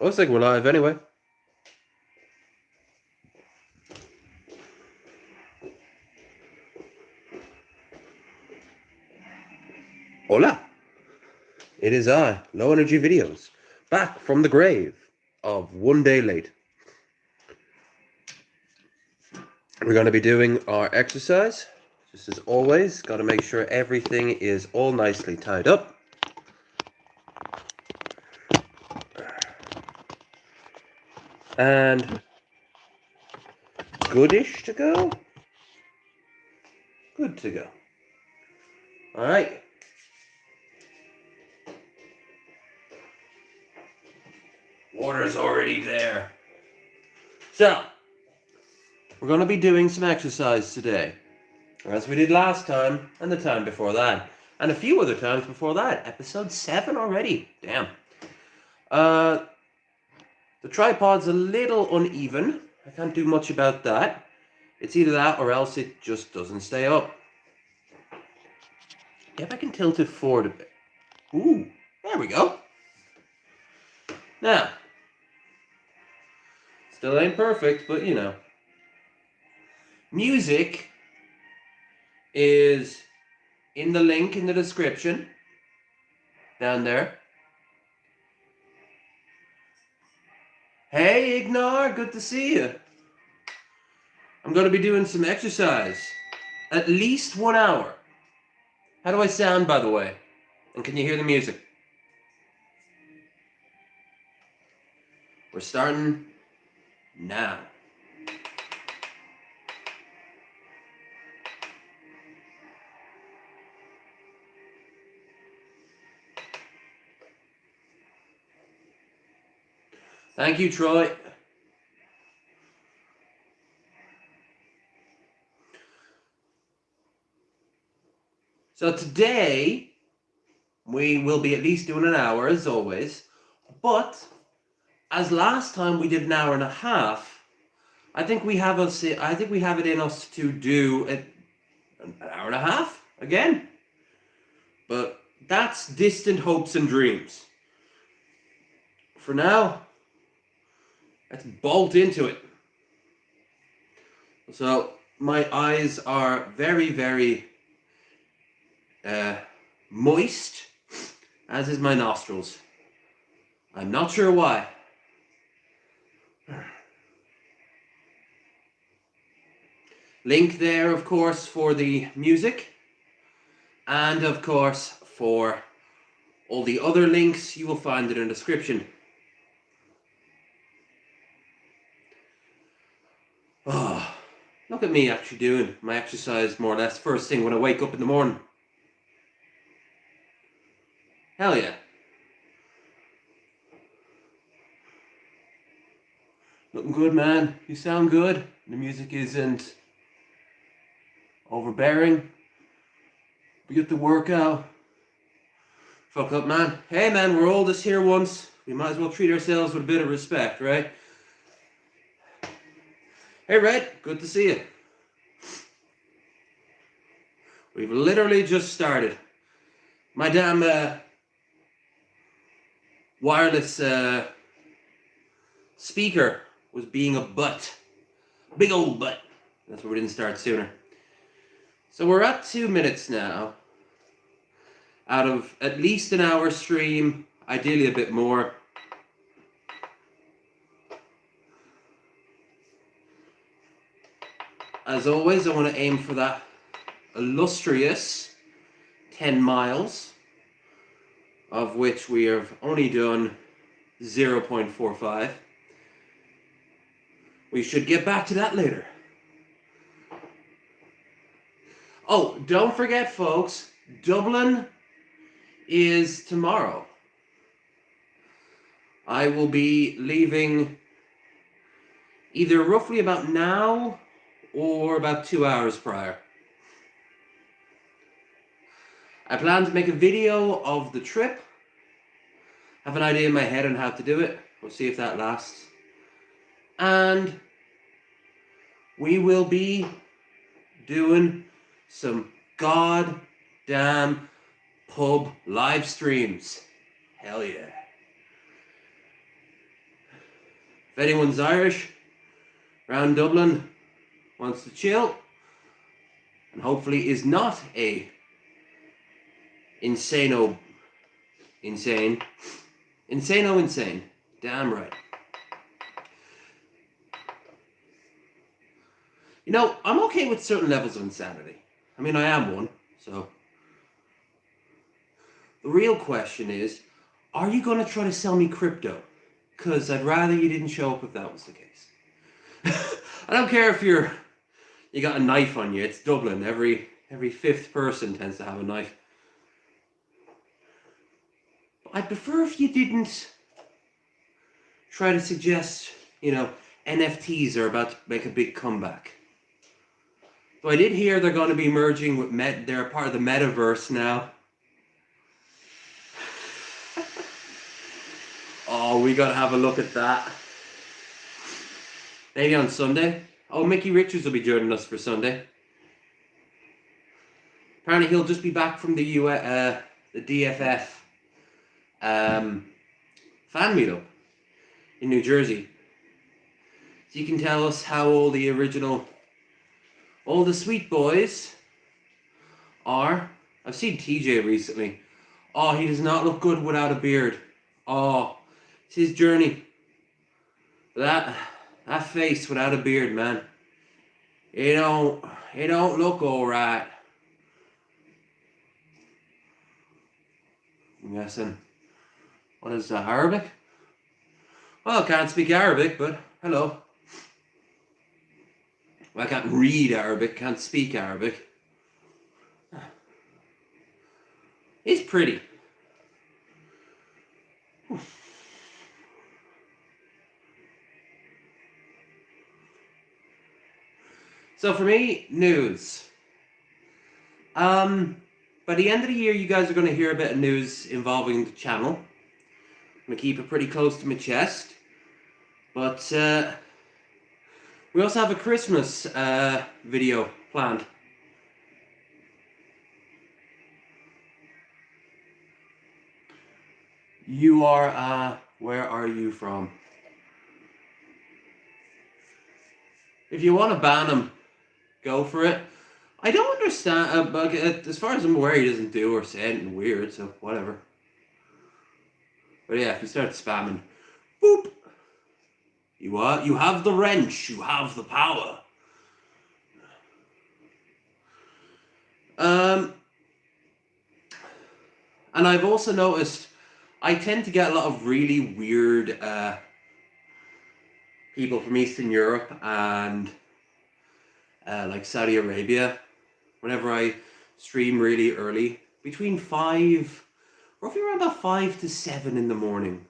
Looks like we're live anyway. Hola! It is I, Low Energy Videos, back from the grave of one day late. We're going to be doing our exercise, just as always. Got to make sure everything is all nicely tied up. And goodish to go. Good to go. All right. Water's already there. So, we're going to be doing some exercise today, as we did last time and the time before that, and a few other times before that. Episode 7 already. Damn. The tripod's a little uneven. I can't do much about that. It's either that or else it just doesn't stay up. If I can tilt it forward a bit. Ooh, there we go. Now, still ain't perfect, but you know. Music is in the link in the description. Down there. Hey, Ignar, good to see you. I'm going to be doing some exercise. At least 1 hour. How do I sound, by the way? And can you hear the music? We're starting now. Thank you, Troy. So today, we will be at least doing an hour, as always. But, as last time we did an hour and a half, I think we have it in us to do an hour and a half again. But that's distant hopes and dreams. For now, let's bolt into it. So, my eyes are very, very moist, as is my nostrils. I'm not sure why. Link there, of course, for the music, and of course for all the other links you will find in the description. Oh, look at me actually doing my exercise more or less first thing when I wake up in the morning. Hell yeah. Looking good, man. You sound good. The music isn't overbearing. We get the workout. Fuck up, man. Hey, man, we're all just here once. We might as well treat ourselves with a bit of respect, right? Hey, Red. Good to see you. We've literally just started. My damn wireless speaker was being a butt. Big old butt. That's why we didn't start sooner. So we're at 2 minutes now. Out of at least an hour stream, ideally a bit more. As always, I want to aim for that illustrious 10 miles, of which we have only done 0.45. We should get back to that later. Oh, don't forget, folks, Dublin is tomorrow. I will be leaving either roughly about now or about 2 hours prior. I plan to make a video of the trip. I have an idea in my head on how to do it. We'll see if that lasts. And we will be doing some goddamn pub live streams. Hell yeah. If anyone's Irish around Dublin, wants to chill, and hopefully is not a insane. Damn right. You know, I'm okay with certain levels of insanity. I mean, I am one, so. The real question is, are you going to try to sell me crypto? Because I'd rather you didn't show up if that was the case. I don't care if you got a knife on you. It's Dublin. Every fifth person tends to have a knife. But I'd prefer if you didn't try to suggest, NFTs are about to make a big comeback. So I did hear they're going to be merging with they're part of the metaverse now. Oh, we gotta have a look at that. Maybe on Sunday. Oh, Mickey Richards will be joining us for Sunday. Apparently he'll just be back from the DFF fan meetup in New Jersey. So you can tell us how all the Sweet Boys are. I've seen TJ recently. Oh, he does not look good without a beard. Oh, it's his journey. That face without a beard, man. It don't look alright. I'm guessing. What is that, Arabic? Well, I can't speak Arabic, but hello. Well, I can't read Arabic, can't speak Arabic. He's pretty. So for me, news. By the end of the year, you guys are going to hear a bit of news involving the channel. I'm going to keep it pretty close to my chest. But we also have a Christmas video planned. You are, where are you from? If you want to ban him, go for it. I don't understand, but as far as I'm aware, he doesn't do or say anything weird, so whatever. But yeah, if you start spamming, boop. You have the wrench, you have the power. And I've also noticed I tend to get a lot of really weird people from Eastern Europe and like Saudi Arabia. Whenever I stream really early, roughly around about 5 to 7 in the morning.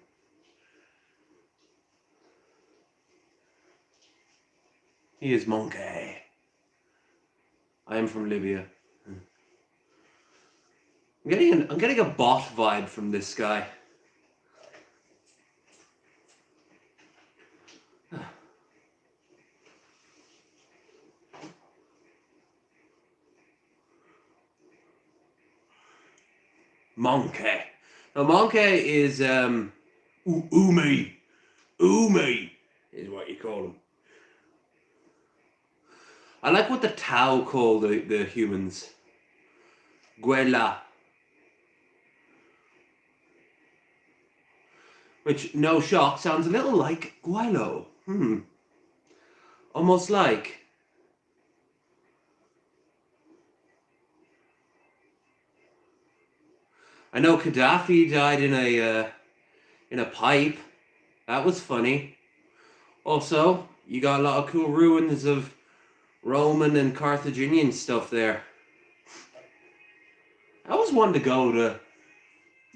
He is Monkey. I am from Libya. I'm getting a bot vibe from this guy. Monkey. Now, Monkey is Umi. Umi is what you call him. I like what the Tau call the humans. Guela. Which, no shock, sounds a little like Guilo. Almost like. I know Gaddafi died in a pipe. That was funny. Also, you got a lot of cool ruins of Roman and Carthaginian stuff there. I always wanted to go to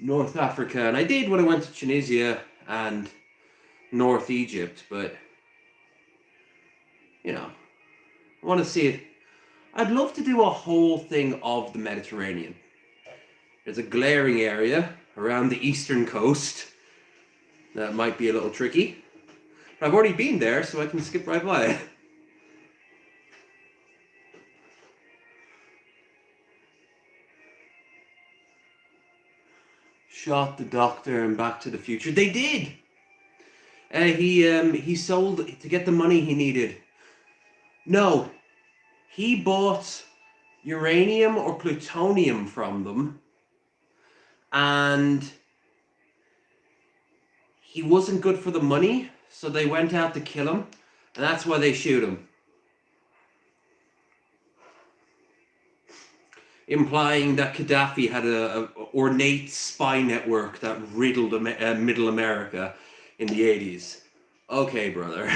North Africa, and I did when I went to Tunisia and North Egypt, but I want to see it. I'd love to do a whole thing of the Mediterranean. There's a glaring area around the eastern coast that might be a little tricky. But I've already been there, so I can skip right by it. Shot the Doctor and Back to the Future. They did! He sold to get the money he needed. No, he bought uranium or plutonium from them, and he wasn't good for the money, so they went out to kill him, and that's why they shoot him. Implying that Gaddafi had a ornate spy network that riddled middle America in the 80s. Okay, brother.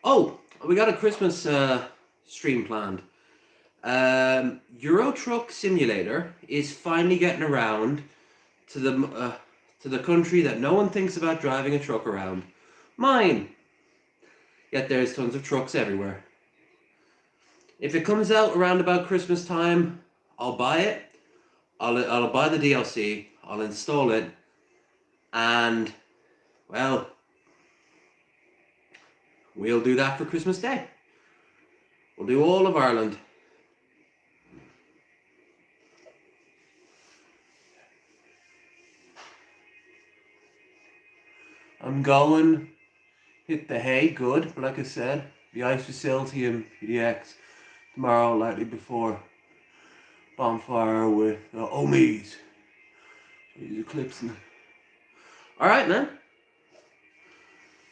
Oh, we got a Christmas stream planned. Euro Truck Simulator is finally getting around to the country that no one thinks about driving a truck around. Mine. Yet there's tons of trucks everywhere. If it comes out around about Christmas time, I'll buy it. I'll buy the DLC. I'll install it, and well, we'll do that for Christmas Day. We'll do all of Ireland. I'm going, hit the hay, good, but like I said, the ice facility in PDX tomorrow, likely before bonfire with Omies. These are clips. Alright, man.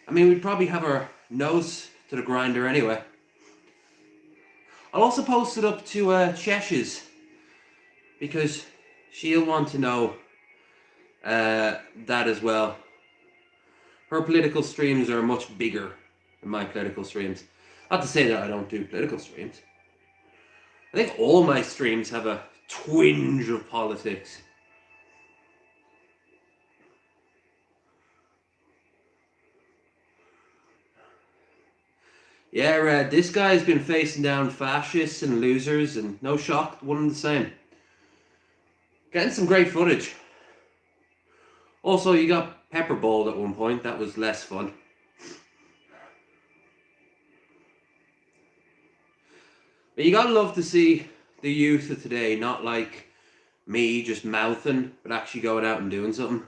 I mean, we'd probably have our nose to the grinder anyway. I'll also post it up to Chesh's, because she'll want to know that as well. Her political streams are much bigger than my political streams. Not to say that I don't do political streams. I think all my streams have a twinge of politics. Yeah, this guy's been facing down fascists and losers, and no shock, one and the same. Getting some great footage. Also, you got pepperballed at one point. That was less fun. But you gotta love to see the youth of today, not like me just mouthing, but actually going out and doing something.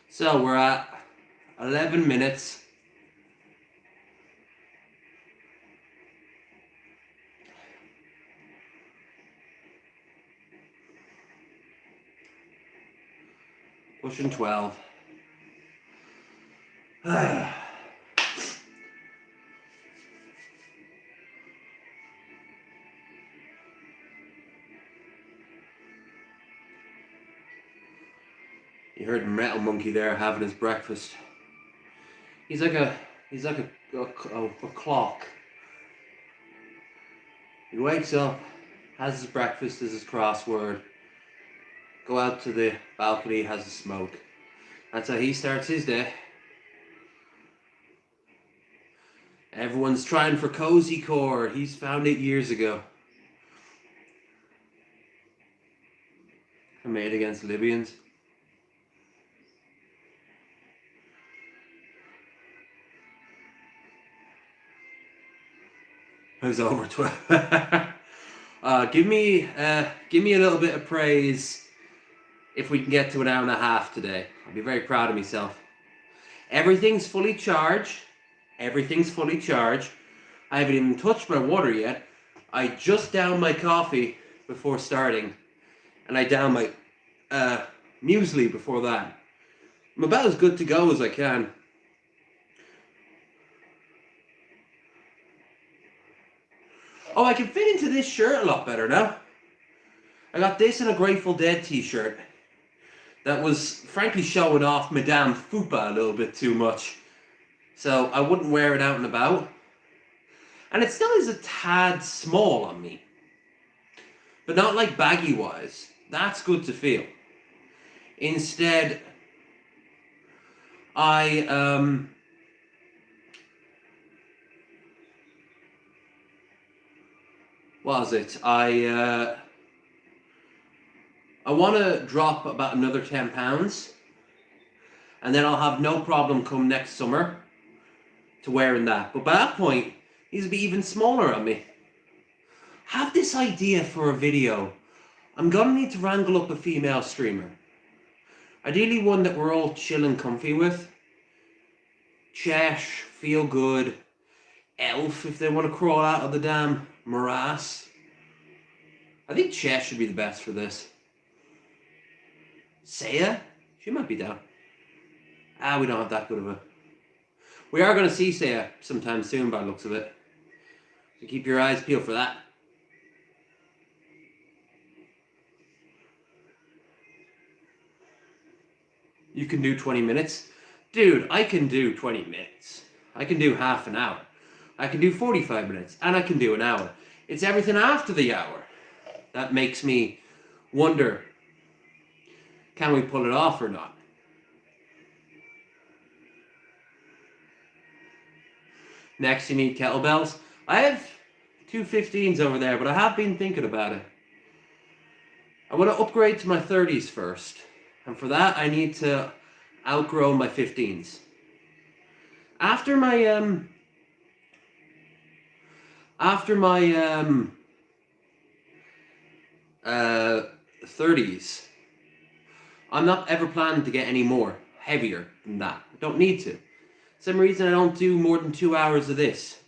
So we're at 11 minutes. Pushing 12. You heard Metal Monkey there having his breakfast. He's like a clock. He wakes up, has his breakfast, as his crossword, go out to the balcony, has a smoke. That's how he starts his day. Everyone's trying for Cozy Core. He's found it years ago. Made against Libyans. It was over 12. Give me a little bit of praise if we can get to an hour and a half today. I'll be very proud of myself. Everything's fully charged. Everything's fully charged. I haven't even touched my water yet. I just downed my coffee before starting, and I downed my muesli before that. I'm about as good to go as I can. Oh, I can fit into this shirt a lot better now. I got this in a Grateful Dead t-shirt that was frankly showing off Madame Fupa a little bit too much. So I wouldn't wear it out and about. And it still is a tad small on me. But not like baggy wise. That's good to feel. Instead, I Was it? I want to drop about another 10 pounds, and then I'll have no problem come next summer to wearing that. But by that point, these will be even smaller on me. Have this idea for a video. I'm gonna need to wrangle up a female streamer. Ideally one that we're all chill and comfy with. Chesh, Feel Good, Elf if they want to crawl out of the damn morass. I think Chesh should be the best for this. Saya? She might be down. We don't have that good of a... We are going to see Saya sometime soon by the looks of it. So keep your eyes peeled for that. You can do 20 minutes. Dude, I can do 20 minutes. I can do half an hour. I can do 45 minutes. And I can do an hour. It's everything after the hour that makes me wonder, can we pull it off or not? Next, you need kettlebells. I have two 15s over there, but I have been thinking about it. I want to upgrade to my 30s first. And for that, I need to outgrow my 15s. After my 30s, I'm not ever planning to get any more heavier than that. I don't need to. Same reason I don't do more than 2 hours of this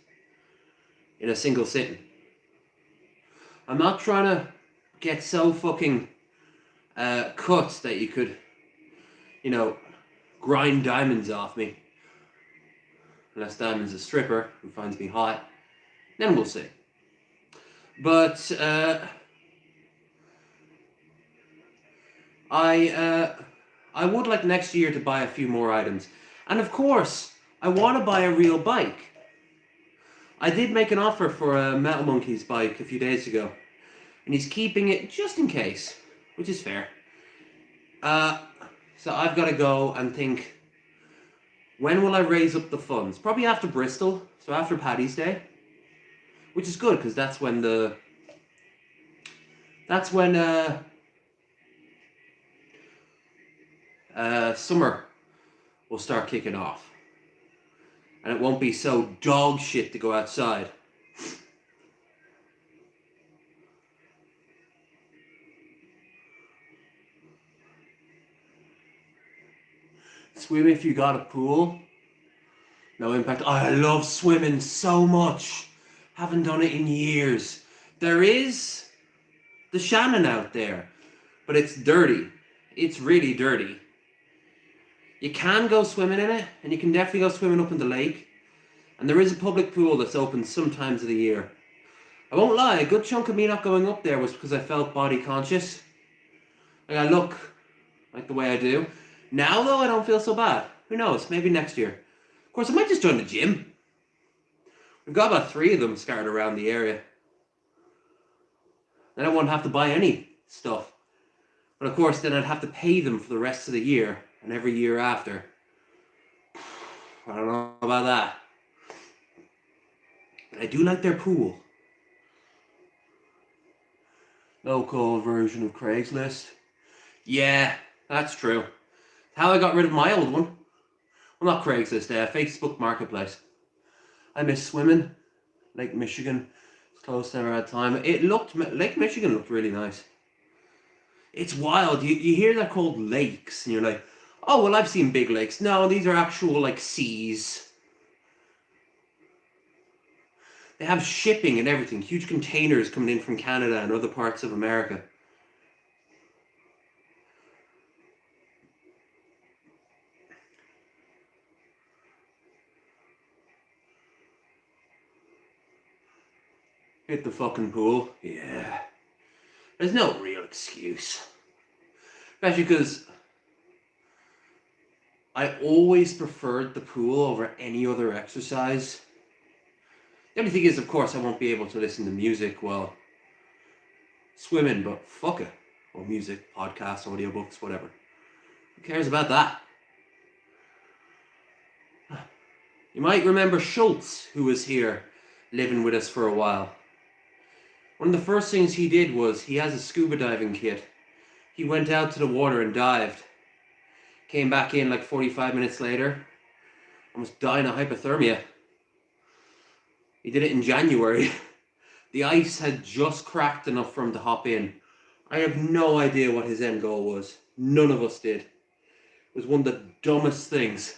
in a single sitting. I'm not trying to get so fucking cut that you could, grind diamonds off me. Unless Diamond's a stripper who finds me hot. Then we'll see. But I would like next year to buy a few more items. And of course, I want to buy a real bike. I did make an offer for a Metal Monkeys bike a few days ago. And he's keeping it just in case, which is fair. So I've got to go and think, when will I raise up the funds? Probably after Bristol, so after Paddy's Day. Which is good, because that's when summer will start kicking off. And it won't be so dog shit to go outside. Swim if you got a pool. No impact. Oh, I love swimming so much. Haven't done it in years. There is the Shannon out there, but it's dirty. It's really dirty. You can go swimming in it, and you can definitely go swimming up in the lake. And there is a public pool that's open sometimes of the year. I won't lie, a good chunk of me not going up there was because I felt body conscious. Like I look like the way I do. Now though, I don't feel so bad. Who knows, maybe next year. Of course, I might just join the gym. We've got about 3 of them scattered around the area. Then I won't have to buy any stuff. But of course, then I'd have to pay them for the rest of the year and every year after. I don't know about that. But I do like their pool. Local version of Craigslist. Yeah, that's true. How I got rid of my old one. Well, not Craigslist, Facebook Marketplace. I miss swimming. Lake Michigan. It's close, never had time. Lake Michigan looked really nice. It's wild. You hear they're called lakes, and you're like, oh, well, I've seen big lakes. No, these are actual, like, seas. They have shipping and everything. Huge containers coming in from Canada and other parts of America. Hit the fucking pool. Yeah. There's no real excuse. Especially because I always preferred the pool over any other exercise. The only thing is, of course, I won't be able to listen to music while swimming, but fuck it. Or music, podcasts, audiobooks, whatever. Who cares about that? You might remember Schultz, who was here living with us for a while. One of the first things he did was, he has a scuba diving kit. He went out to the water and dived. Came back in like 45 minutes later. Almost dying of hypothermia. He did it in January. The ice had just cracked enough for him to hop in. I have no idea what his end goal was. None of us did. It was one of the dumbest things.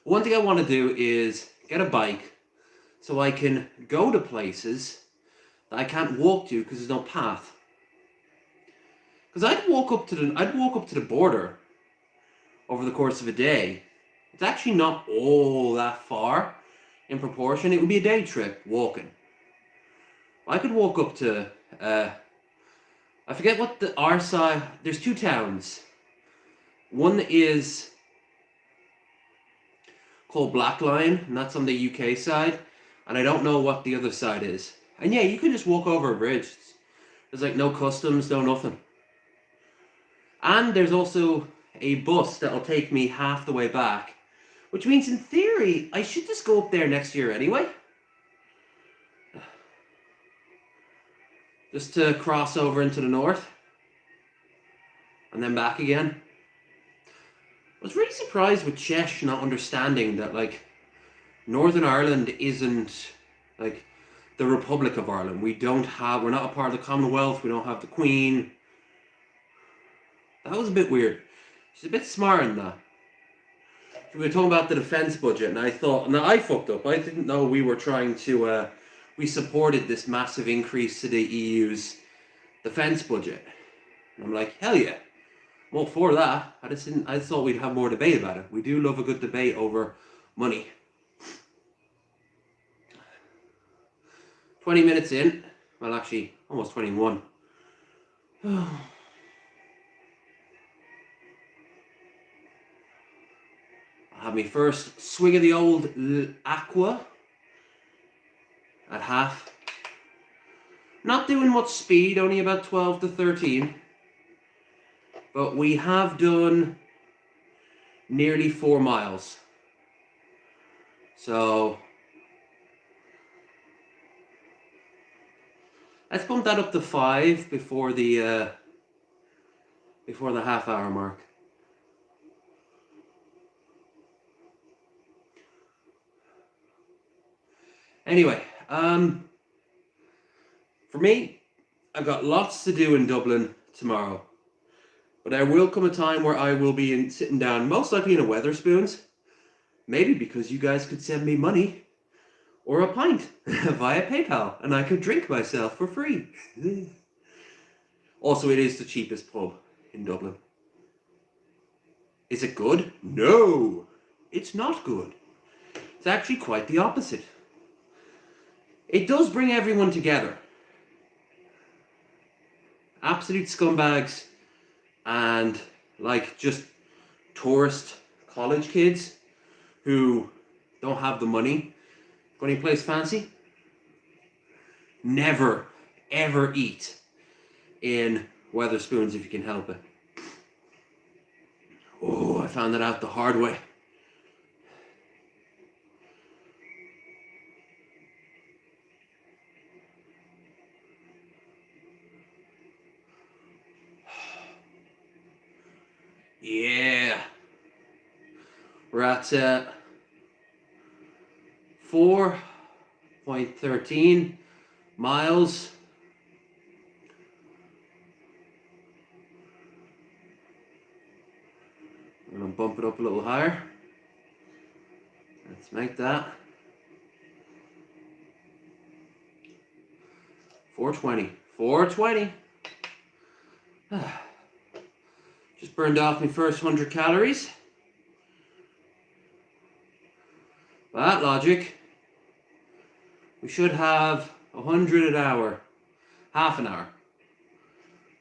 One thing I want to do is get a bike so I can go to places that I can't walk to because there's no path. Because I'd walk up to the border over the course of a day. It's actually not all that far in proportion. It would be a day trip walking. I could walk up to I forget what our side. There's two towns. One is called Black Lion, and that's on the UK side. And I don't know what the other side is. And yeah, you can just walk over a bridge. There's like no customs, no nothing. And there's also a bus that'll take me half the way back. Which means in theory, I should just go up there next year anyway. Just to cross over into the north. And then back again. I was really surprised with Chesh not understanding that, like, Northern Ireland isn't, like, the Republic of Ireland. We're not a part of the Commonwealth, we don't have the Queen. That was a bit weird. She's a bit smart in that. We were talking about the defence budget, and I thought, I fucked up. I didn't know we were trying to, we supported this massive increase to the EU's defence budget. And I'm like, hell yeah. I'm all for that. I just thought we'd have more debate about it. We do love a good debate over money. 20 minutes in. Well, actually, almost 21. I have my first swig of the old Aqua at half. Not doing much speed, only about 12 to 13. But we have done nearly 4 miles. So let's bump that up to 5 before the half-hour mark. Anyway, for me, I've got lots to do in Dublin tomorrow. But there will come a time where I will be sitting down, most likely in a Wetherspoons. Maybe because you guys could send me money or a pint via PayPal, and I could drink myself for free. Also, it is the cheapest pub in Dublin. Is it good? No, it's not good. It's actually quite the opposite. It does bring everyone together. Absolute scumbags and like just tourist college kids who don't have the money. Go any place fancy? Never, ever eat in Wetherspoons if you can help it. Oh, I found that out the hard way. Yeah. We're at 4.13 miles. I'm going to bump it up a little higher. Let's make that 420. 420. Just burned off my first 100 calories. By that logic, we should have 100 an hour. Half an hour.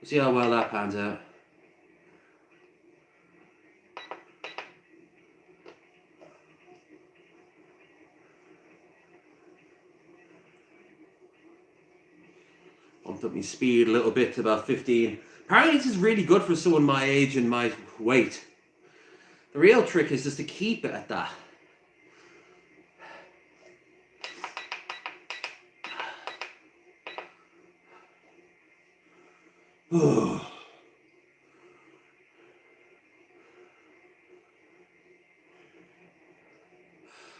We'll see how well that pans out. Bumped up my speed a little bit to about 15. Apparently this is really good for someone my age and my weight. The real trick is just to keep it at that.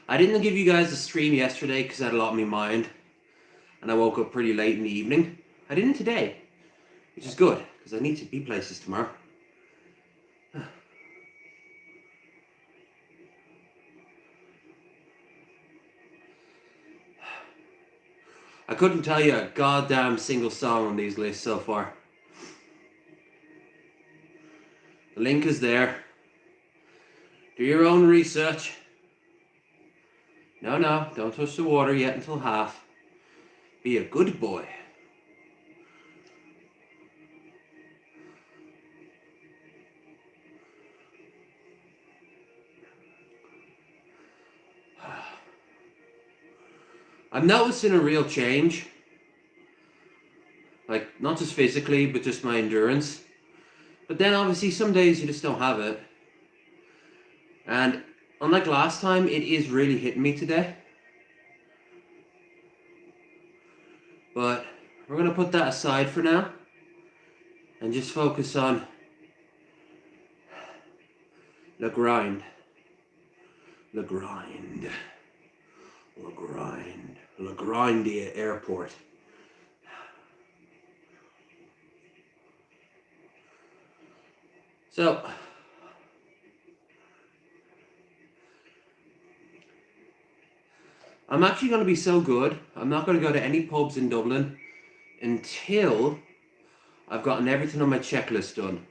I didn't give you guys a stream yesterday because I had a lot on my mind. And I woke up pretty late in the evening. I didn't today, which is good because I need to be places tomorrow. I couldn't tell you a goddamn single song on these lists so far. The link is there. Do your own research. No, don't touch the water yet until half. Be a good boy. I'm noticing a real change. Like, not just physically, but just my endurance. But then obviously some days you just don't have it. And unlike last time, it is really hitting me today. But we're going to put that aside for now. And just focus on the grind. The grind. The grind. LaGuardia Airport. So, I'm actually going to be so good, I'm not going to go to any pubs in Dublin until I've gotten everything on my checklist done.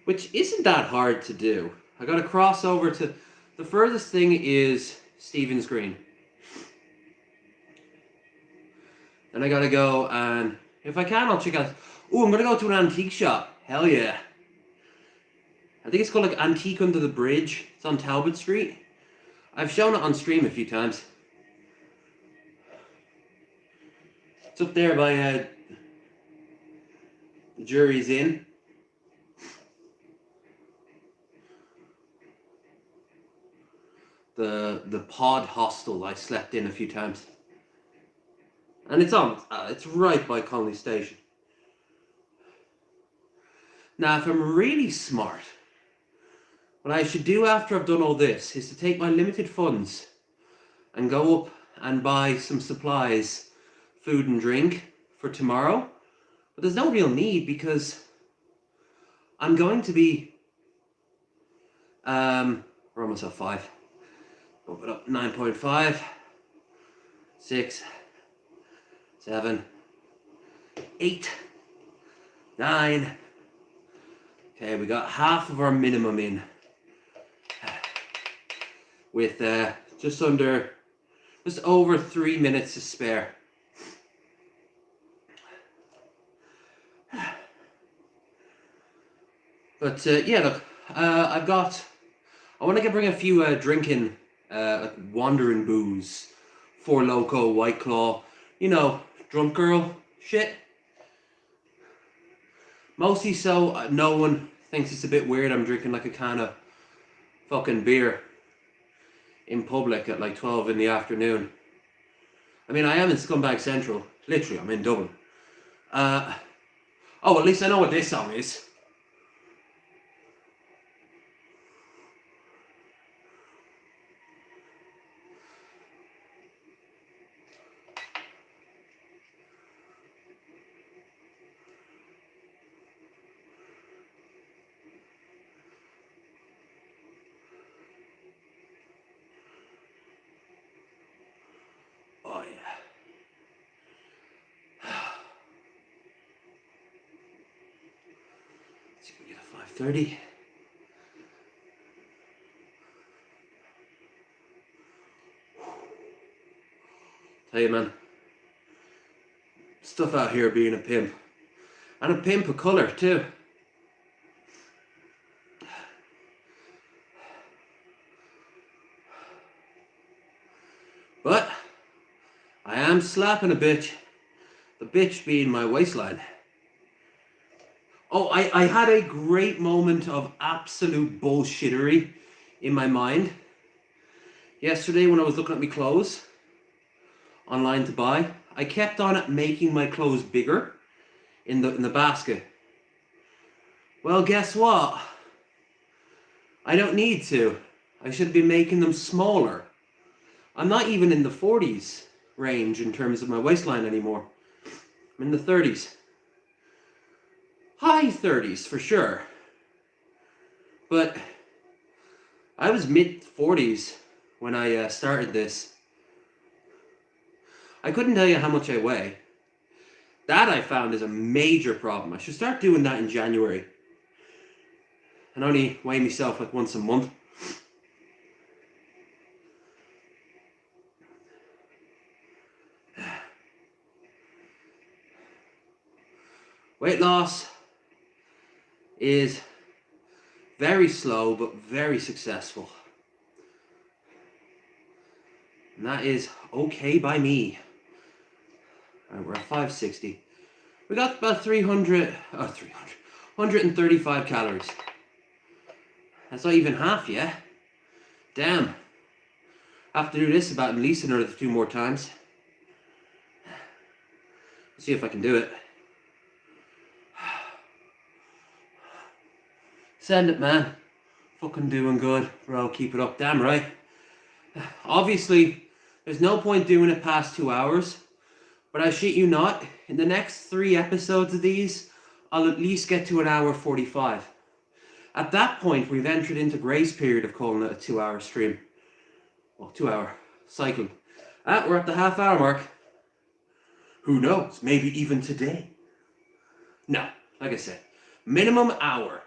Which isn't that hard to do. I got to cross over to, the furthest thing is Stephen's Green. And I got to go and, if I can, I'll check out, oh, I'm going to go to an antique shop. Hell yeah. I think it's called like Antique Under the Bridge. It's on Talbot Street. I've shown it on stream a few times. It's up there by the Jury's Inn. The pod hostel I slept in a few times. And it's right by Connolly Station. Now, if I'm really smart, what I should do after I've done all this is to take my limited funds and go up and buy some supplies, food and drink for tomorrow. But there's no real need because I'm going to be, we're almost at 5. Bump it up, 9.5, 6, 7, 8, 9. Okay, we got half of our minimum in. With just over 3 minutes to spare. But yeah, look, I want to bring a few drinking, wandering booze, Four Loko, White Claw, you know, drunk girl shit. Mostly so no one thinks it's a bit weird I'm drinking like a can of fucking beer in public at like 12 in the afternoon. I mean, I am in Scumbag Central. Literally, I'm in Dublin. Oh, at least I know what this song is. Oh, yeah. Let's see if we get a 5:30. Tell you, man, stuff out here being a pimp. And a pimp of colour, too. But I am slapping a bitch The bitch being my waistline. Oh, I had a great moment of absolute bullshittery in my mind yesterday when I was looking at my clothes online to buy. I kept on making my clothes bigger in the basket. Well, guess what? I don't need to. I should be making them smaller. I'm not even in the 40s range in terms of my waistline anymore. I'm in the 30s. High 30s for sure. But I was mid 40s when I started this. I couldn't tell you how much I weigh. That I found is a major problem. I should start doing that in January. And only weigh myself like once a month. Weight loss is very slow but very successful. And that is okay by me. Alright, we're at 560. We got about 135 calories. That's not even half yet. Damn. I have to do this about at least another 2 more times. Let's see if I can do it. Send it, man. Fucking doing good, bro. Keep it up. Damn right. Obviously, there's no point doing it past 2 hours. But I shit you not, in the next 3 episodes of these, I'll at least get to 1:45. At that point, we've entered into grace period of calling it a 2-hour stream. Well, 2-hour cycling. We're at the half-hour mark. Who knows? Maybe even today. No, like I said, minimum hour.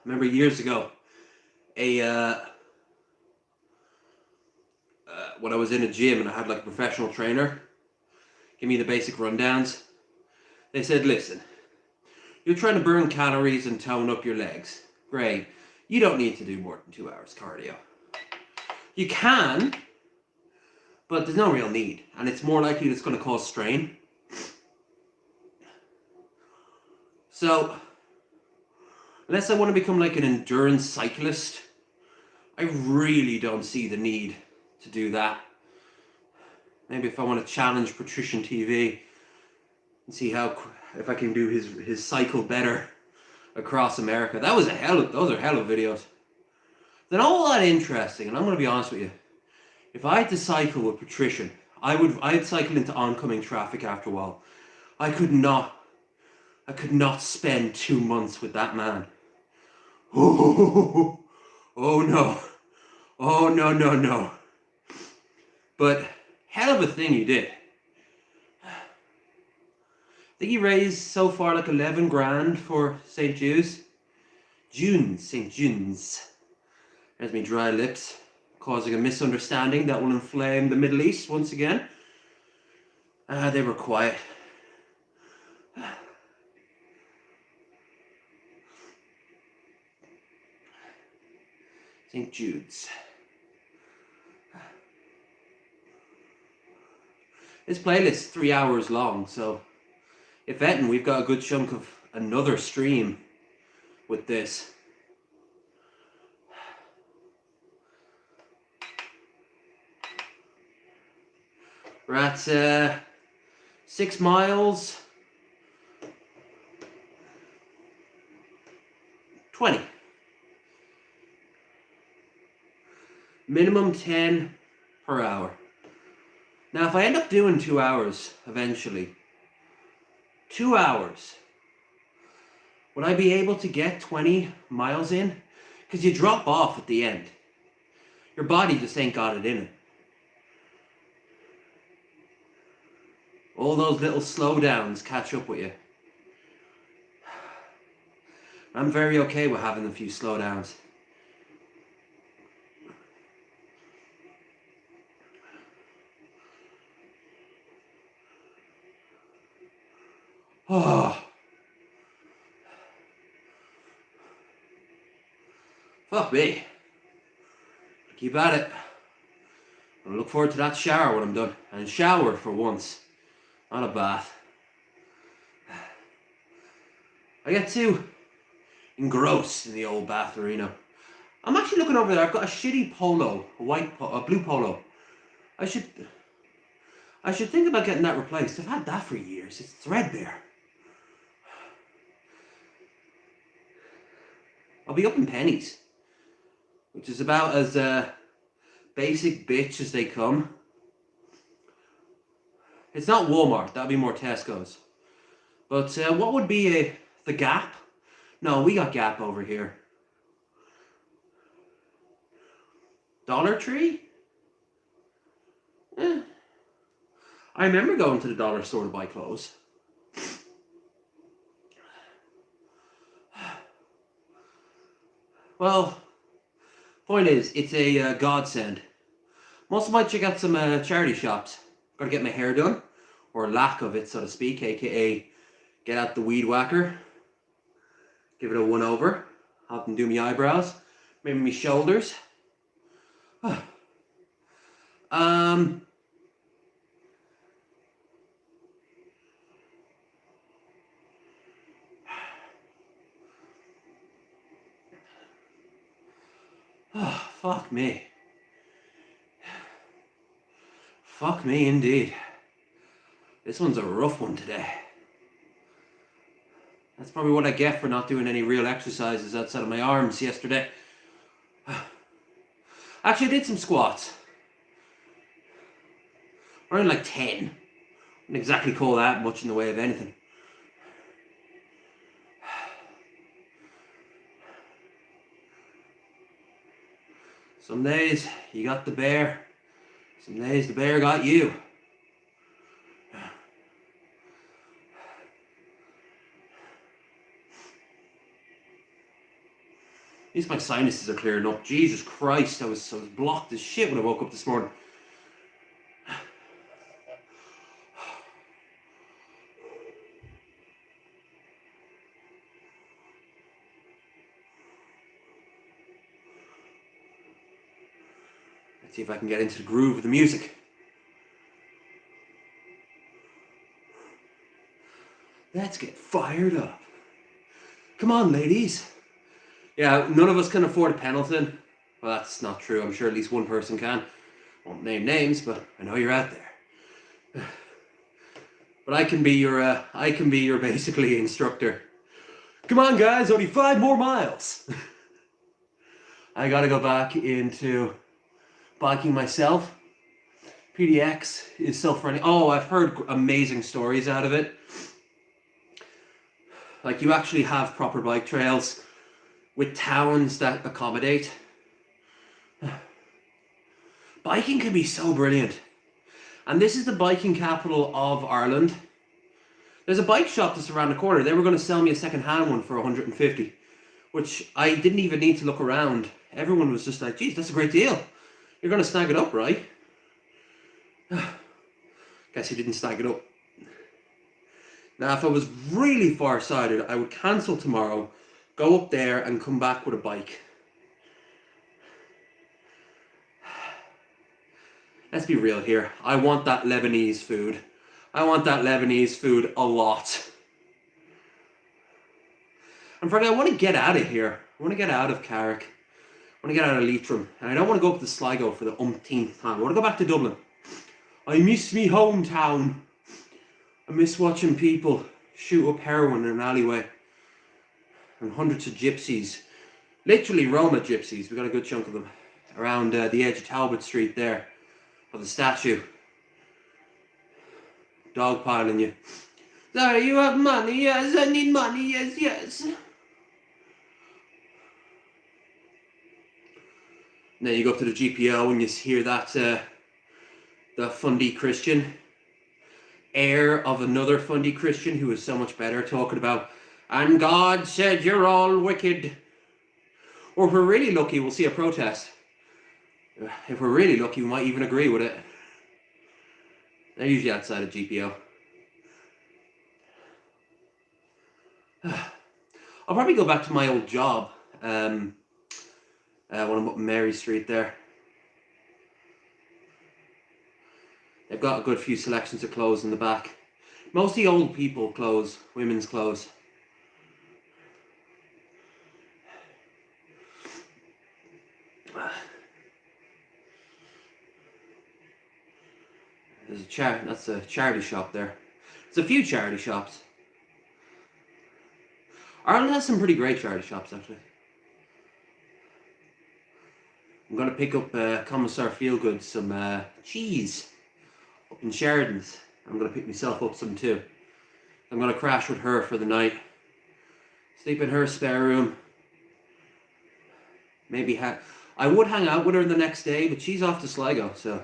Remember years ago, when I was in a gym and I had like a professional trainer give me the basic rundowns. They said, listen, you're trying to burn calories and tone up your legs. Great. You don't need to do more than 2 hours cardio. You can, but there's no real need. And it's more likely it's going to cause strain. So, unless I want to become like an endurance cyclist, I really don't see the need to do that. Maybe if I want to challenge Patrician TV and see if I can do his cycle better across America. Those are hell of videos. They're not all that interesting, and I'm going to be honest with you. If I had to cycle with Patrician, I'd cycle into oncoming traffic after a while. I could not spend 2 months with that man. Oh no. Oh no. But hell of a thing you did. I think he raised so far like 11 grand for St. Jude's. St. Jude's. There's me dry lips, causing a misunderstanding that will inflame the Middle East once again. They were quiet. St. Jude's. This playlist is 3 hours long, so if anything, we've got a good chunk of another stream with this. We're at 6 miles. 20. Minimum 10 per hour. Now, if I end up doing 2 hours eventually, 2 hours, would I be able to get 20 miles in? Because you drop off at the end. Your body just ain't got it in it. All those little slowdowns catch up with you. I'm very okay with having a few slowdowns. Oh. Fuck me. Keep at it. I look forward to that shower when I'm done. And shower for once. Not a bath. I get too engrossed in the old bath arena. I'm actually looking over there. I've got a shitty polo, a blue polo. I should think about getting that replaced. I've had that for years. It's threadbare. I'll be up in pennies, which is about as basic bitch as they come. It's not Walmart. That'd be more Tesco's. But what would be the Gap? No, we got Gap over here. Dollar Tree? I remember going to the dollar store to buy clothes. Well, point is, it's a godsend. I'm also might check out some charity shops. Gotta get my hair done, or lack of it, so to speak, aka get out the weed whacker, give it a one over, have them do my eyebrows, maybe my shoulders. Oh, fuck me. Fuck me indeed. This one's a rough one today. That's probably what I get for not doing any real exercises outside of my arms yesterday. Actually, I did some squats. Around like 10. Wouldn't exactly call that much in the way of anything. Some days you got the bear. Some days the bear got you. At least my sinuses are clearing up. Jesus Christ, I was blocked as shit when I woke up this morning. Let's see if I can get into the groove of the music. Let's get fired up. Come on, ladies. Yeah, none of us can afford a Pendleton. Well, that's not true. I'm sure at least one person can. Won't name names, but I know you're out there. But I can be your basically instructor. Come on, guys, only 5 more miles. I gotta go back into biking myself. PDX is self-running. Oh, I've heard amazing stories out of it. Like, you actually have proper bike trails with towns that accommodate. Biking can be so brilliant. And this is the biking capital of Ireland. There's a bike shop that's around the corner. They were going to sell me a second-hand one for 150, which I didn't even need to look around. Everyone was just like, geez, that's a great deal. You're going to snag it up, right? Guess he didn't snag it up. Now, if I was really far-sighted, I would cancel tomorrow, go up there and come back with a bike. Let's be real here. I want that Lebanese food. I want that Lebanese food a lot. And frankly, I want to get out of here. I want to get out of Carrick. I want to get out of Leitrim. And I don't want to go up to Sligo for the umpteenth time. I want to go back to Dublin. I miss me hometown. I miss watching people shoot up heroin in an alleyway. And hundreds of gypsies. Literally Roma gypsies. We got a good chunk of them. Around the edge of Talbot Street there. Of the statue. Dogpiling you. Sorry, you have money? Yes, I need money. Yes, yes. And then you go up to the GPO and you hear that the Fundy Christian, heir of another Fundy Christian who is so much better, talking about, and God said you're all wicked. Or if we're really lucky, we'll see a protest. If we're really lucky, we might even agree with it. They're usually outside of GPO. I'll probably go back to my old job when I'm up Mary Street there. They've got a good few selections of clothes in the back. Mostly old people clothes, women's clothes. There's that's a charity shop there. There's a few charity shops. Ireland has some pretty great charity shops, actually. I'm going to pick up Commissar Feelgood some cheese up in Sheridan's. I'm going to pick myself up some too. I'm going to crash with her for the night. Sleep in her spare room. Maybe I would hang out with her the next day, but she's off to Sligo, so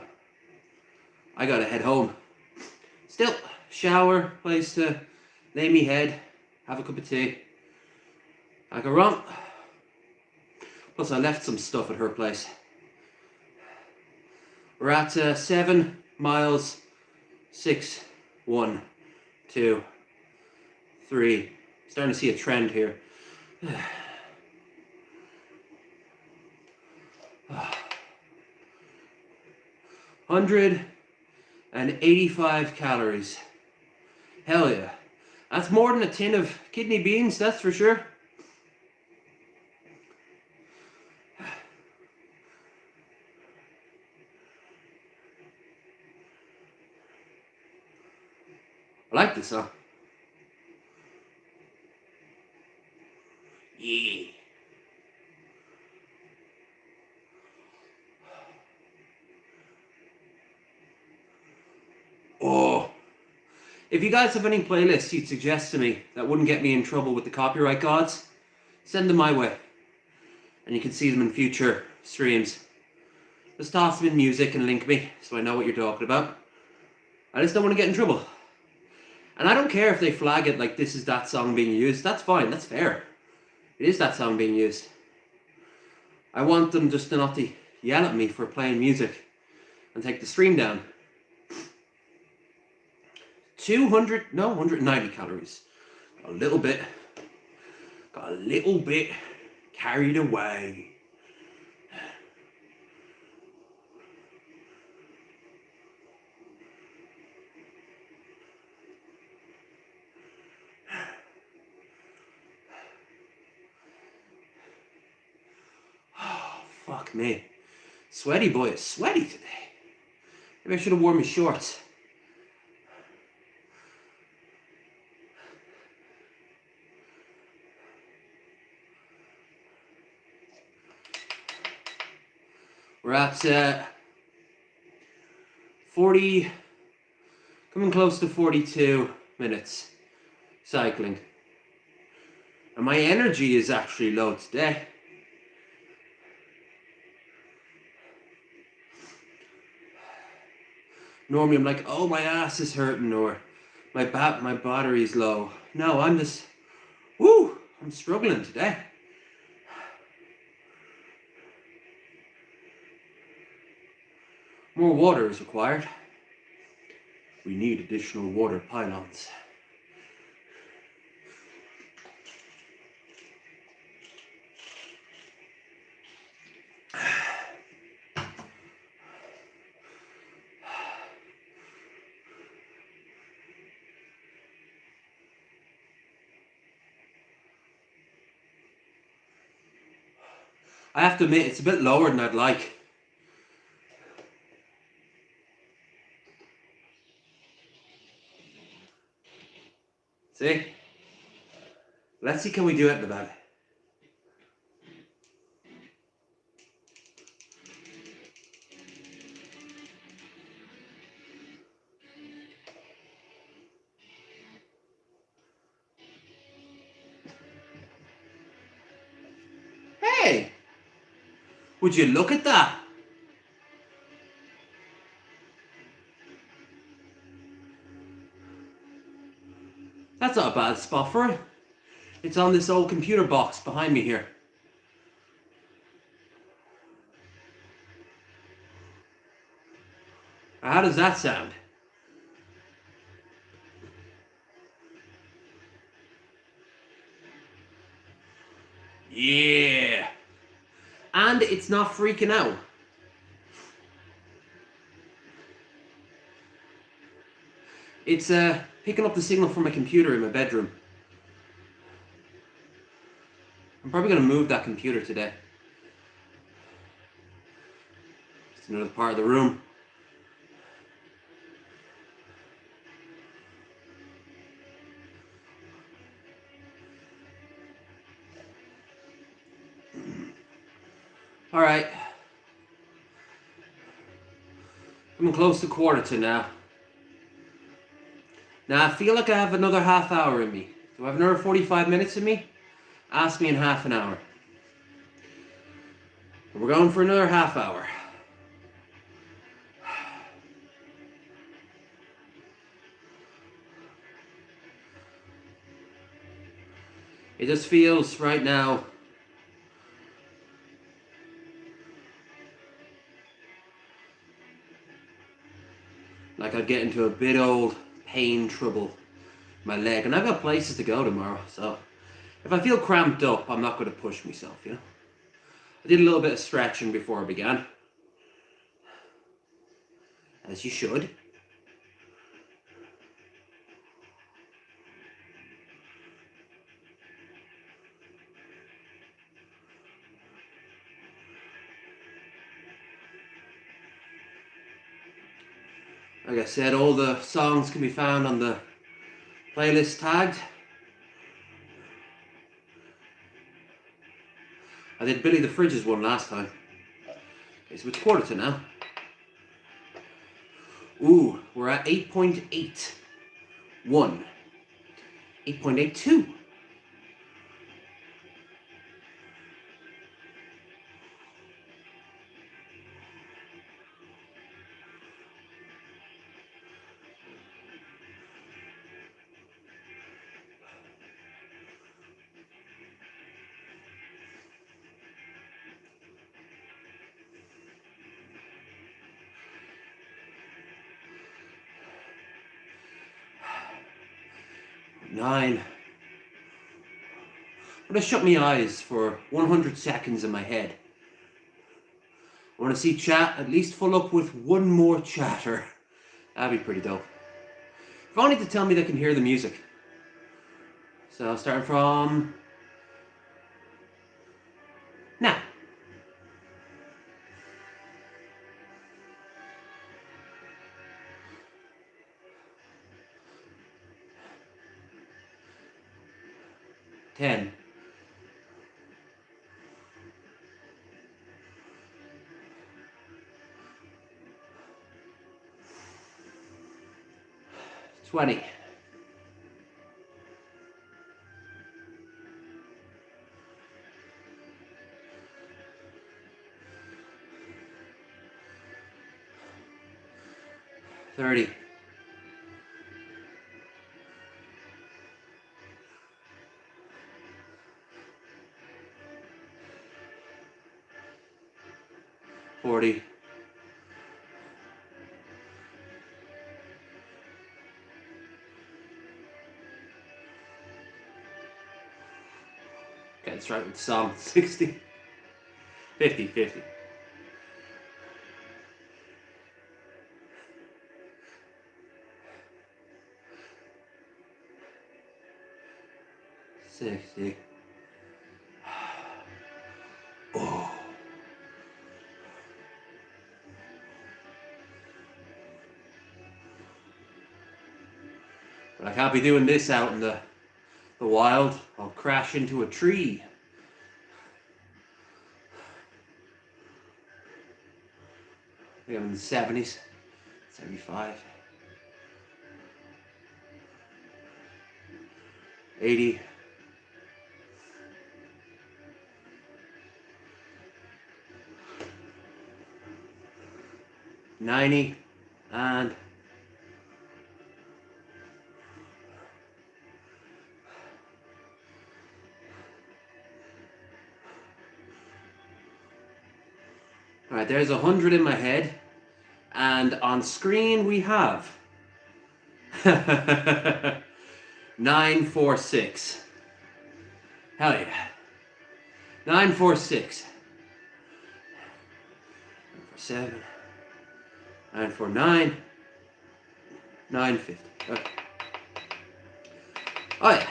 I gotta head home. Still, shower, place to lay me head, have a cup of tea. I go wrong. Plus, I left some stuff at her place. We're at 7 miles, 6, 1, 2, 3. Starting to see a trend here. 185 calories. Hell yeah. That's more than a tin of kidney beans, that's for sure. I like this song. Yeah. Oh. If you guys have any playlists you'd suggest to me that wouldn't get me in trouble with the copyright gods, send them my way. And you can see them in future streams. Just toss them in music and link me so I know what you're talking about. I just don't want to get in trouble. And I don't care if they flag it like this is that song being used. That's fine, that's fair. It is that song being used. I want them just to not to yell at me for playing music and take the stream down. 190 calories. Got a little bit carried away. Oh, fuck me. Sweaty boy is sweaty today. Maybe I should have worn my shorts. We're at 40, coming close to 42 minutes cycling. And my energy is actually low today. Normally I'm like, oh, my ass is hurting or my battery's low. No, I'm struggling today. More water is required. We need additional water pylons. I have to admit, it's a bit lower than I'd like. See? Let's see, can we do it in the bed? Hey! Would you look at that? That's not a bad spot for it. It's on this old computer box behind me here. How does that sound? Yeah! And it's not freaking out. It's picking up the signal from my computer in my bedroom. I'm probably going to move that computer today. It's another part of the room. All right. I'm close to 1:45 now. Now I feel like I have another half hour in me. Do I have another 45 minutes in me? Ask me in half an hour. We're going for another half hour. It just feels right now like I'd get into a bit old pain trouble in my leg. And I've got places to go tomorrow, so if I feel cramped up, I'm not going to push myself, you know. I did a little bit of stretching before I began. As you should. Like I said, all the songs can be found on the playlist tagged. I did Billy the Fridge's one last time. Okay, so it's 1:45 now. Ooh, we're at 8.81. 8.82. Nine. I'm gonna shut my eyes for 100 seconds in my head. I want to see chat at least full up with one more chatter. That'd be pretty dope. If only to tell me they can hear the music. So starting from now. Ten. 20. 30. 40. 'Okay, let's start with the song. 60. 50. 50. 60. Oh. But I can't be doing this out in the wild. I'll crash into a tree. I think I'm in the 70s. 75. 80. 90. And 'Alright, there's 100 in my head. And on screen we have 946. Hell yeah. 946. 947. 949. 950. Oh yeah,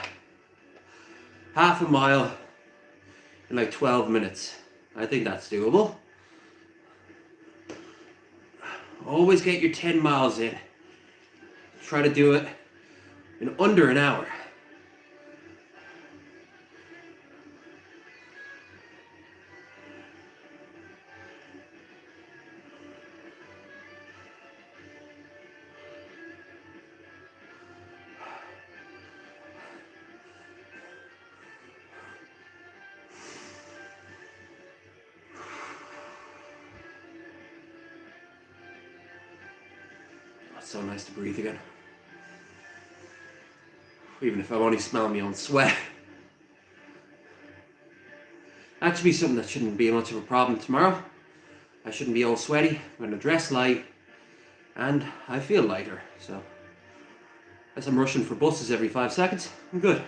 half a mile in like 12 minutes. I think that's doable. Always get your 10 miles in. Try to do it in under an hour. It's so nice to breathe again. Even if I'm only smelling my own sweat. That should be something that shouldn't be much of a problem tomorrow. I shouldn't be all sweaty. I'm going to dress light. And I feel lighter. So, as I'm rushing for buses every 5 seconds, I'm good.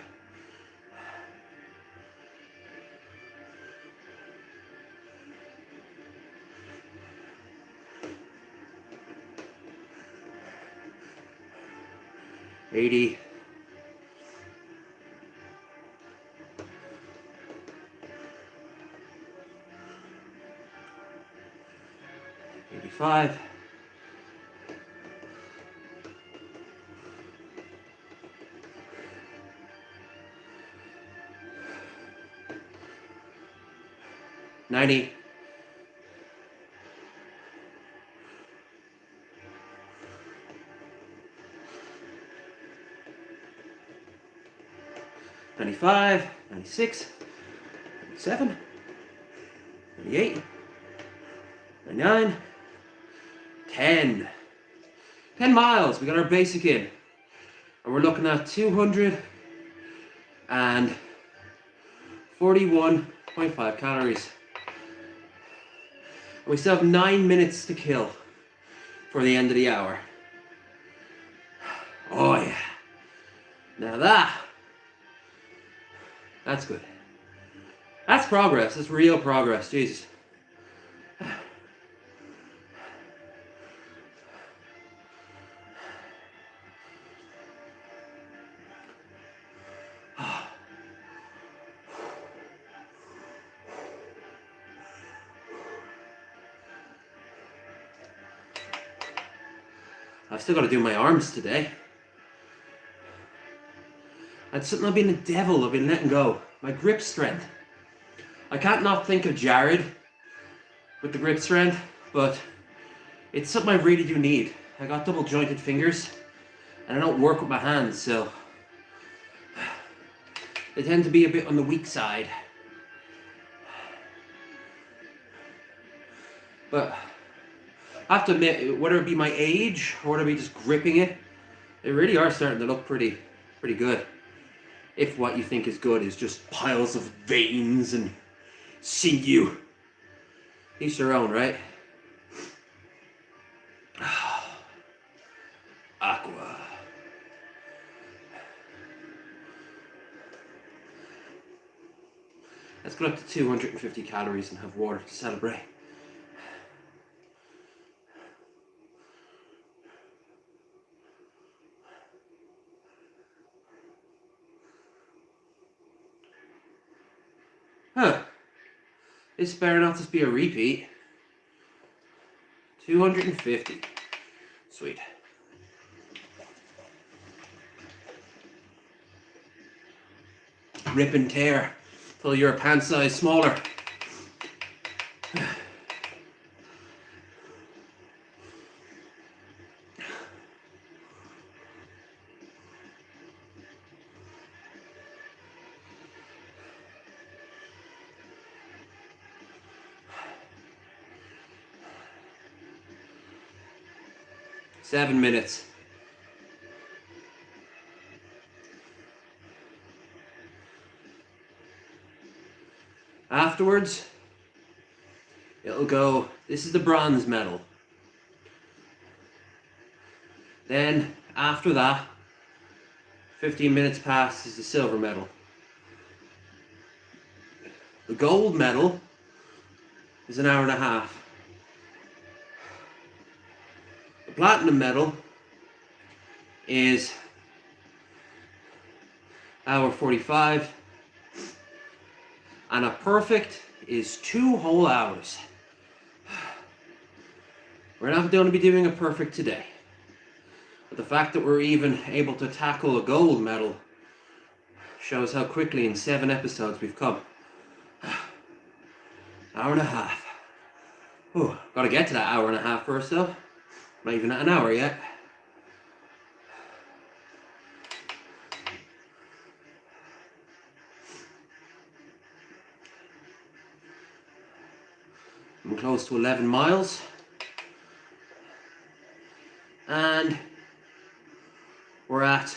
$80. 85. 90. 95, 96, 97, 98, 99, 10. 10 miles, we got our basic in. And we're looking at 241.5 calories. And we still have 9 minutes to kill for the end of the hour. Oh yeah. Now that's good. That's progress. That's real progress. Jesus. I've still got to do my arms today. That's something I've been a devil. I've been letting go. My grip strength. I can't not think of Jared with the grip strength, but it's something I really do need. I got double jointed fingers and I don't work with my hands, so they tend to be a bit on the weak side. But I have to admit, whether it be my age or whether it be just gripping it, they really are starting to look pretty good. If what you think is good is just piles of veins and sinew. Each their own, right? Aqua. Let's go up to 250 calories and have water to celebrate. Huh. This better not just be a repeat. 250. Sweet. Rip and tear till you're a pant size smaller. Seven minutes. Afterwards, it'll go, this is the bronze medal. Then, after that, 15 minutes past is the silver medal. The gold medal is an hour and a half. The platinum medal is hour 45, and a perfect is 2 whole hours. We're not going to be doing a perfect today, but the fact that we're even able to tackle a gold medal shows how quickly in 7 episodes we've come. Hour and a half. Oh, gotta get to that hour and a half first though. Not even at an hour yet. I'm close to 11 miles. And we're at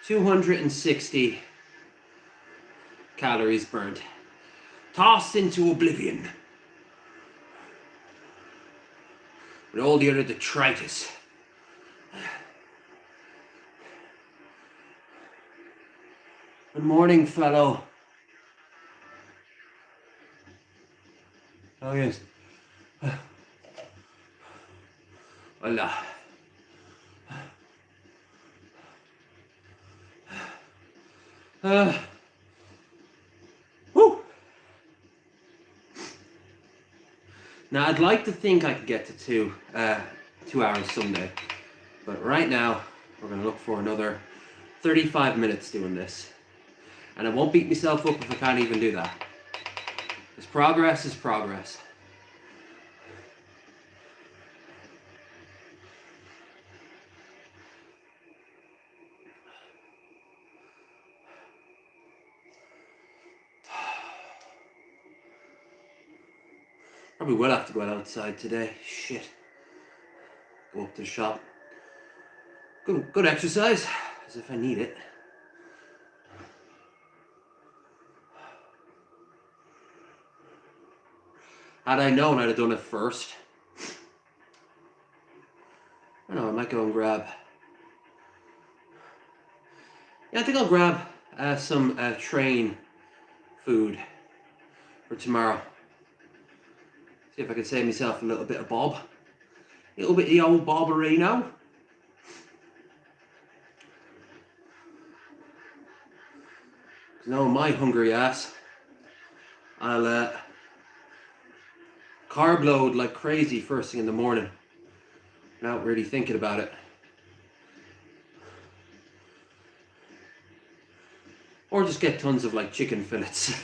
260 calories burned. Tossed into oblivion with all the other detritus. Good morning, fellow. Oh yes. Voila. Woo! Now I'd like to think I could get to 2 hours someday, but right now we're going to look for another 35 minutes doing this, and I won't beat myself up if I can't even do that. Because progress is progress. Probably will have to go outside today. Shit. Go up to the shop. Good exercise, as if I need it. Had I known, I'd have done it first. I don't know, I might go and grab... Yeah, I think I'll grab some train food for tomorrow. See if I can save myself a little bit of bob. A little bit of the old bobberino. No, my hungry ass, I'll carb load like crazy first thing in the morning without really thinking about it. Or just get tons of like chicken fillets.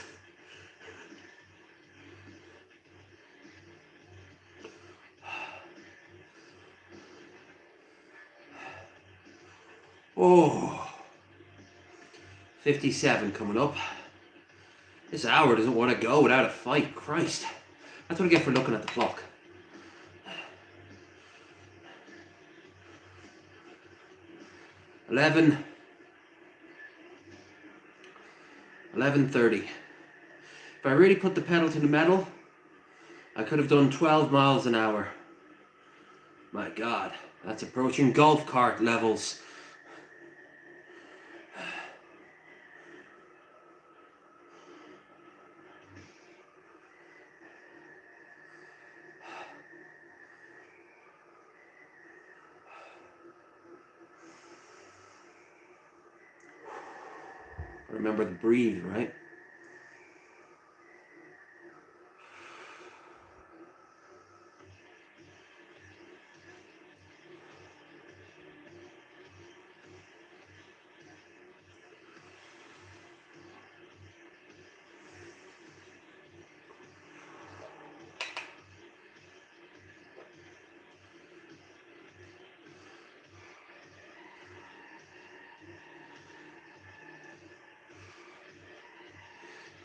Oh, 57 coming up. This hour doesn't want to go without a fight. Christ. That's what I get for looking at the clock. $11:30. If I really put the pedal to the metal, I could have done 12 miles an hour. My God, that's approaching golf cart levels. Remember to breathe, right?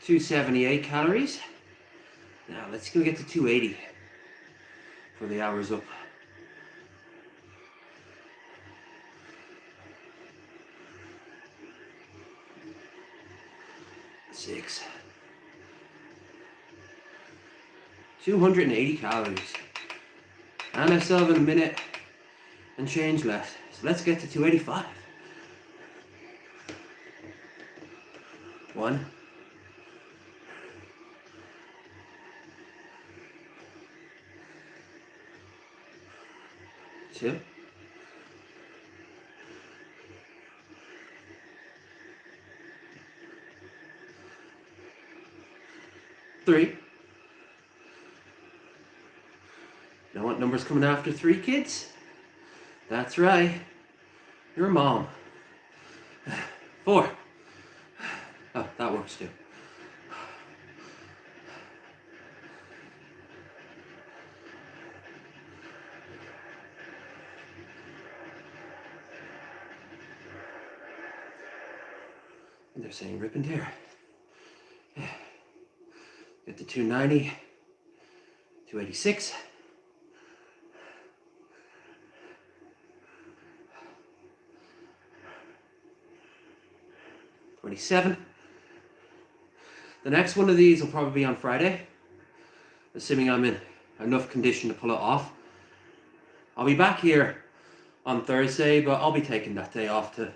$278 calories. Now let's go get to 280 for the hours up. Six. 280 calories. And I still have a minute and change left. So let's get to 285. 1. 2. 3. You know what number's coming after 3, kids? That's right. Your mom. 4. Oh, that works too. And they're saying rip and tear. Get to 290, 286. 27. The next one of these will probably be on Friday, assuming I'm in enough condition to pull it off. I'll be back here on Thursday, but I'll be taking that day off to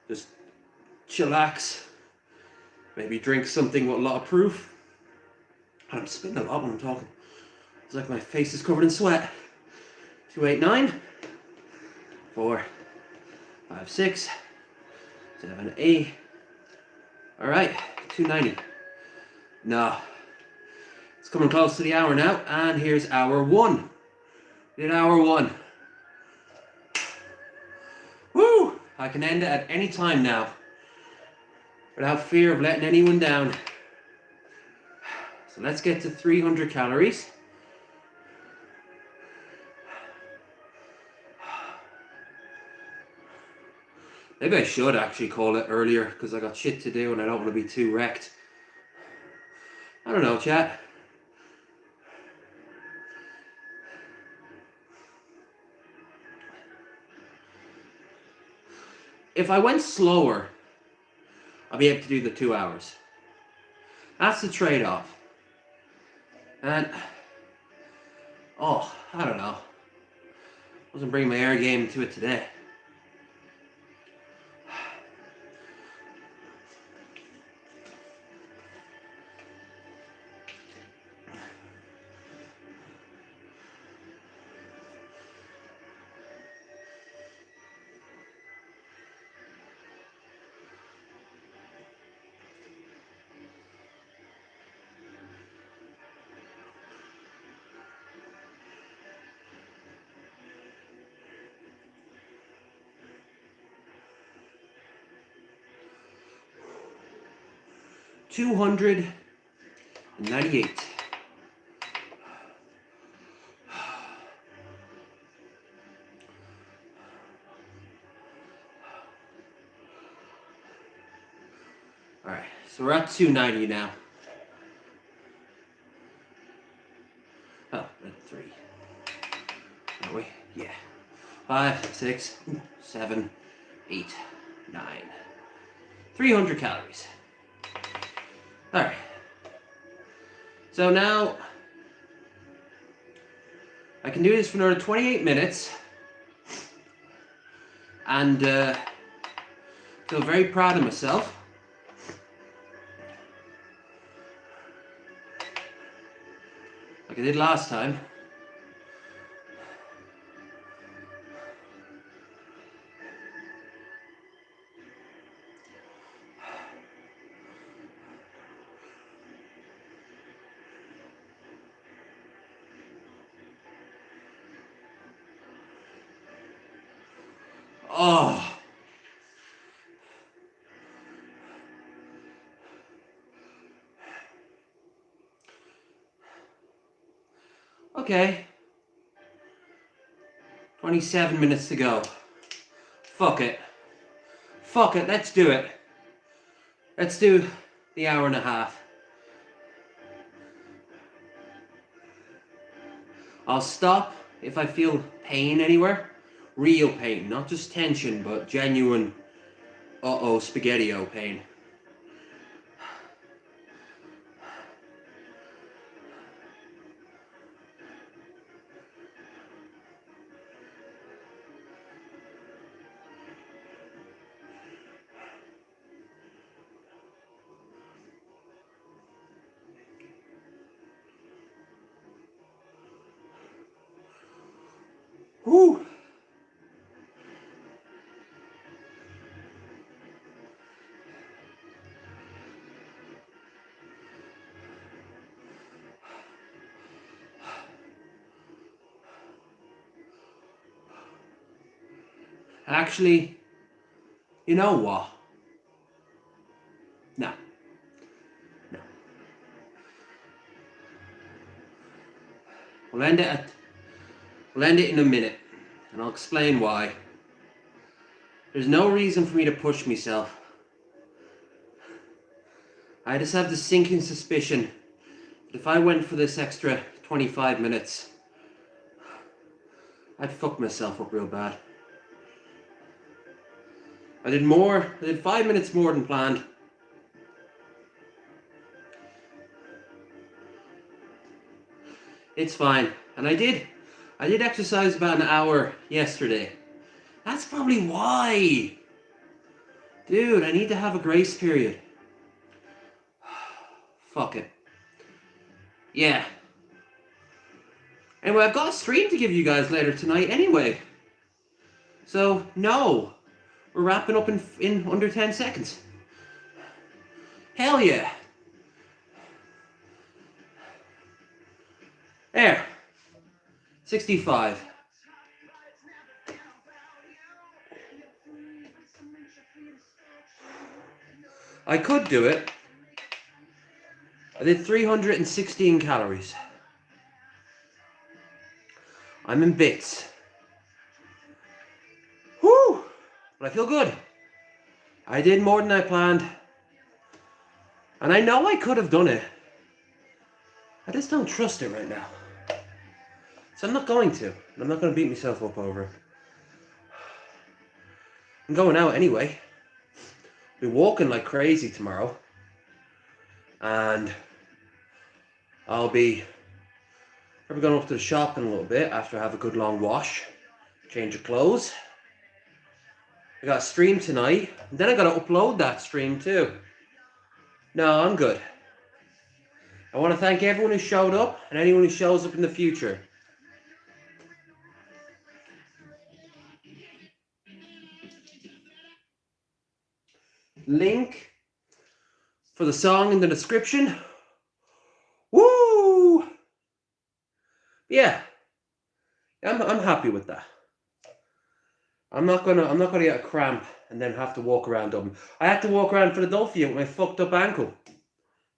just chillax, maybe drink something with a lot of proof. I'm spitting a lot when I'm talking. It's like my face is covered in sweat. 289, 4, 5, 6, 7, 8. All right, 290. No, it's coming close to the hour now, and here's hour 1. We did hour 1. Woo! I can end it at any time now, without fear of letting anyone down. So let's get to 300 calories. Maybe I should actually call it earlier, because I got shit to do and I don't want to be too wrecked. I don't know, chat. If I went slower, I'll be able to do the 2 hours. That's the trade-off. And, I don't know. Wasn't bringing my air game to it today. $298. All right, so we're at 290 now. Oh, 3. Are we? Yeah. 5, 6, 7, 8, 9. 300 calories. All right. So now I can do this for another 28 minutes and feel very proud of myself. Like I did last time. Oh. Okay. 27 minutes to go. Fuck it. Fuck it, let's do it. Let's do the hour and a half. I'll stop if I feel pain anywhere. Real pain, not just tension, but genuine spaghetti-o pain. Whew. Actually, you know what? No. No. We'll end it in a minute, and I'll explain why. There's no reason for me to push myself. I just have the sinking suspicion that if I went for this extra 25 minutes, I'd fuck myself up real bad. I did 5 minutes more than planned. It's fine. And I did exercise about an hour yesterday. That's probably why. Dude, I need to have a grace period. Fuck it. Yeah. Anyway, I've got a stream to give you guys later tonight anyway. So, no. We're wrapping up in under 10 seconds. Hell yeah. There. 65. I could do it. I did 316 calories. I'm in bits. Whew! But I feel good. I did more than I planned. And I know I could have done it. I just don't trust it right now. So I'm not going to. I'm not going to beat myself up over it. I'm going out anyway. I'll be walking like crazy tomorrow. And I'll be probably going up to the shop in a little bit after I have a good long wash. Change of clothes. I got a stream tonight. And then I got to upload that stream too. No, I'm good. I want to thank everyone who showed up and anyone who shows up in the future. Link for the song in the description. Woo! Yeah. I'm happy with that. I'm not gonna get a cramp and then have to walk around Dublin. I had to walk around Philadelphia with my fucked up ankle.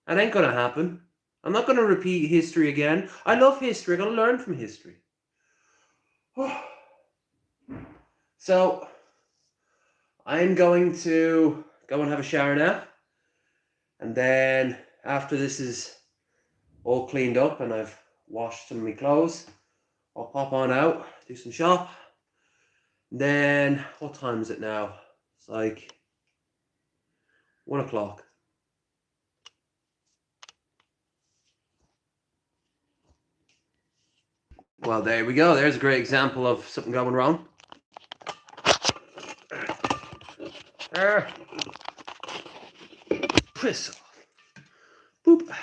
That ain't gonna happen. I'm not gonna repeat history again. I love history. I gotta learn from history. So I'm going to go and have a shower now. And then after this is all cleaned up and I've washed some of my clothes, I'll pop on out, do some shop. Then, what time is it now? It's like 1 o'clock. Well, there we go. There's a great example of something going wrong. Piss off. Boop.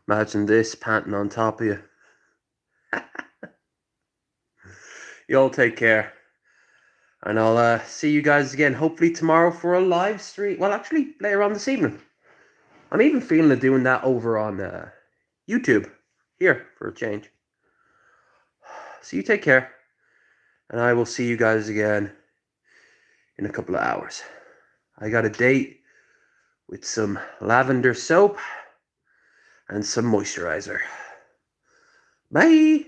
Imagine this panting on top of you. You all take care. And I'll see you guys again, hopefully tomorrow for a live stream. Well, actually, later on this evening. I'm even feeling of doing that over on YouTube. Here, for a change. So you take care. And I will see you guys again in a couple of hours. I got a date with some lavender soap and some moisturizer. Bye!